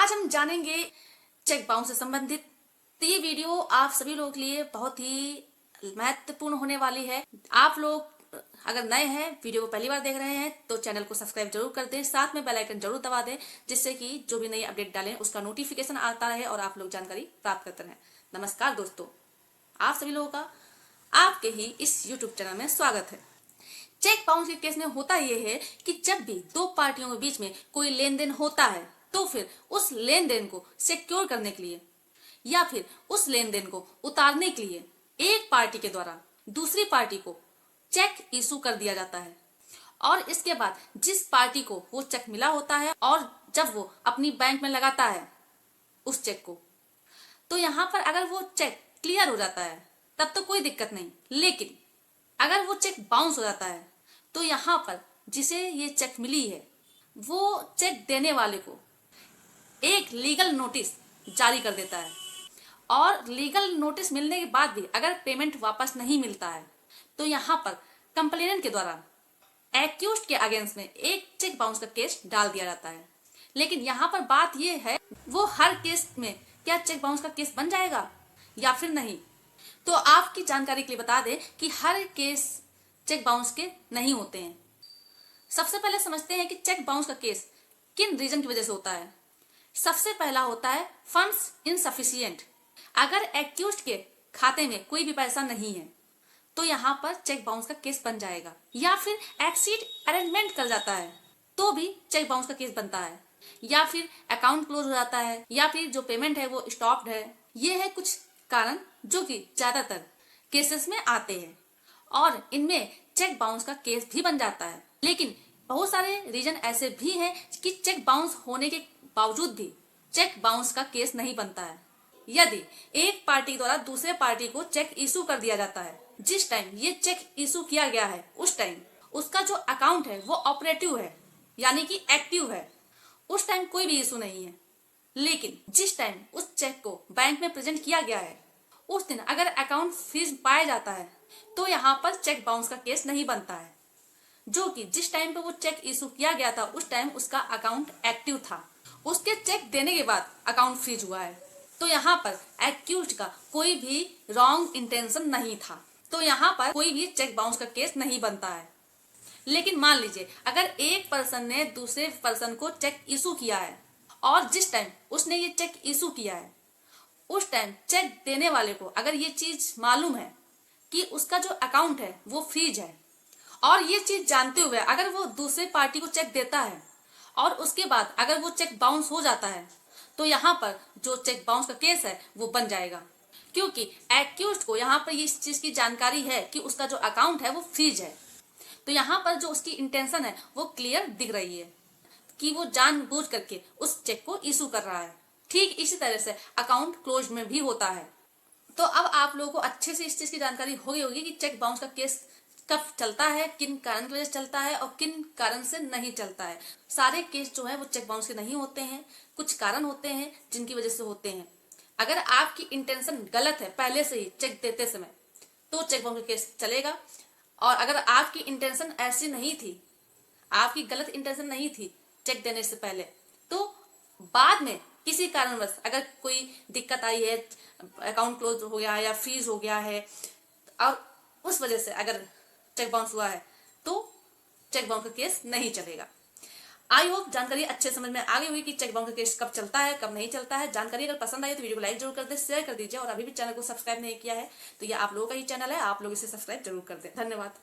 आज हम जानेंगे चेक बाउंस से संबंधित। तो ये वीडियो आप सभी लोगों के लिए बहुत ही महत्वपूर्ण होने वाली है। आप लोग अगर नए हैं, वीडियो को पहली बार देख रहे हैं, तो चैनल को सब्सक्राइब जरूर कर दें, साथ में बेल आइकन जरूर दबा दें, जिससे कि जो भी नई अपडेट डालें उसका नोटिफिकेशन आता रहे और आप लोग जानकारी प्राप्त करते रहें। नमस्कार दोस्तों, आप सभी लोगों का आपके ही इस यूट्यूब चैनल में स्वागत है। चेक बाउंस के केस में होता यह है कि जब भी दो पार्टियों के बीच में कोई लेन देन होता है, तो फिर उस लेन देन को सिक्योर करने के लिए या फिर उस लेन देन को उतारने के लिए एक पार्टी के द्वारा दूसरी पार्टी को चेक इशू कर दिया जाता है। और इसके बाद जिस पार्टी को वो चेक मिला होता है और जब वो अपनी बैंक में लगाता है उस चेक को, तो यहाँ पर अगर वो चेक क्लियर हो जाता है तब तो कोई दिक्कत नहीं, लेकिन अगर वो चेक बाउंस हो जाता है तो यहाँ पर जिसे ये चेक मिली है वो चेक देने वाले को एक लीगल नोटिस जारी कर देता है। और लीगल नोटिस मिलने के बाद भी अगर पेमेंट वापस नहीं मिलता है तो यहाँ पर कंप्लेनेंट के द्वारा एक्यूज्ड के अगेंस्ट में एक चेक बाउंस का केस डाल दिया जाता है। लेकिन यहाँ पर बात यह है, वो हर केस में क्या चेक बाउंस का केस बन जाएगा या फिर नहीं। तो आपकी जानकारी के लिए बता दें कि हर केस चेक बाउंस के नहीं होते हैं। सबसे पहले समझते हैं कि चेक बाउंस का केस किन रीजन की वजह से होता है। सबसे पहला होता है फंड्स इनसफिशिएंट। अगर एक्यूज्ड के खाते में कोई भी पैसा नहीं है तो यहाँ पर चेक बाउंस का केस बन जाएगा। या फिर एक्सीड अरेंजमेंट कर जाता है तो भी चेक बाउंस का केस बनता है। या फिर अकाउंट क्लोज हो जाता है, या फिर जो पेमेंट है वो स्टॉप्ड है। ये है कुछ कारण जो कि ज्यादातर केसेस में आते हैं और इनमें चेक बाउंस का केस भी बन जाता है। लेकिन बहुत सारे रीजन ऐसे भी हैं कि चेक बाउंस होने के बावजूद भी चेक बाउंस का केस नहीं बनता है। यदि एक पार्टी द्वारा दूसरे पार्टी को चेक इशू कर दिया जाता है, जिस टाइम ये चेक इशू किया गया है उस टाइम उसका जो अकाउंट है वो ऑपरेटिव है, यानी कि एक्टिव है, उस टाइम कोई भी इशू नहीं है। लेकिन जिस टाइम उस चेक को बैंक में प्रेजेंट किया गया है उस दिन अगर अकाउंट फ्रीज पाया जाता है तो यहाँ पर चेक बाउंस का केस नहीं बनता है, जो कि जिस टाइम पे वो चेक इशू किया गया था उस टाइम उसका अकाउंट एक्टिव था। उसके चेक देने के बाद अकाउंट फ्रीज हुआ है तो यहाँ पर एक्यूज्ड का कोई भी रॉन्ग इंटेंशन नहीं था, तो यहाँ पर कोई भी चेक बाउंस का केस नहीं बनता है। लेकिन मान लीजिए अगर एक पर्सन ने दूसरे पर्सन को चेक इशू किया है और जिस टाइम उसने ये चेक इशू किया है उस टाइम चेक देने वाले को अगर ये चीज मालूम है कि उसका जो अकाउंट है वो फ्रीज है, और ये चीज जानते हुए अगर वो दूसरे पार्टी को चेक देता है और उसके बाद अगर वो चेक बाउंस हो जाता है तो यहाँ पर जो चेक बाउंस का केस है वो बन जाएगा, क्योंकि एक्यूज्ड को यहाँ पर इस चीज की जानकारी है कि उसका जो अकाउंट है वो फ्रीज है। तो यहाँ पर जो उसकी इंटेंशन है वो क्लियर दिख रही है कि वो जानबूझ करके उस चेक को इशू कर रहा है। ठीक इसी तरह से अकाउंट क्लोज में भी होता है। तो अब आप लोगों को अच्छे से इस चीज की जानकारी हो गई होगी कि चेक बाउंस का केस कब चलता है, किन कारण की वजह से चलता है और किन कारण से नहीं चलता है। सारे केस जो है वो चेक बाउंस के नहीं होते हैं, कुछ कारण होते हैं जिनकी वजह से होते हैं। अगर आपकी इंटेंशन गलत है पहले से ही चेक देते समय तो चेक बाउंस का केस चलेगा, और अगर आपकी इंटेंशन ऐसी नहीं थी, आपकी गलत इंटेंशन नहीं थी चेक देने से पहले, तो बाद में किसी कारणवश अगर कोई दिक्कत आई है, अकाउंट क्लोज हो गया है या फ्रीज हो गया है और उस वजह से अगर चेक बाउंस हुआ है तो चेक बाउंस का केस नहीं चलेगा। आई होप जानकारी अच्छे समझ में आ गई हुई कि चेक बाउंस का केस कब चलता है कब नहीं चलता है। जानकारी अगर पसंद आई तो वीडियो को लाइक जरूर कर दे, शेयर कर दीजिए, और अभी भी चैनल को सब्सक्राइब नहीं किया है तो ये आप लोगों का ही चैनल है, आप लोग इसे सब्सक्राइब जरूर कर दें। धन्यवाद।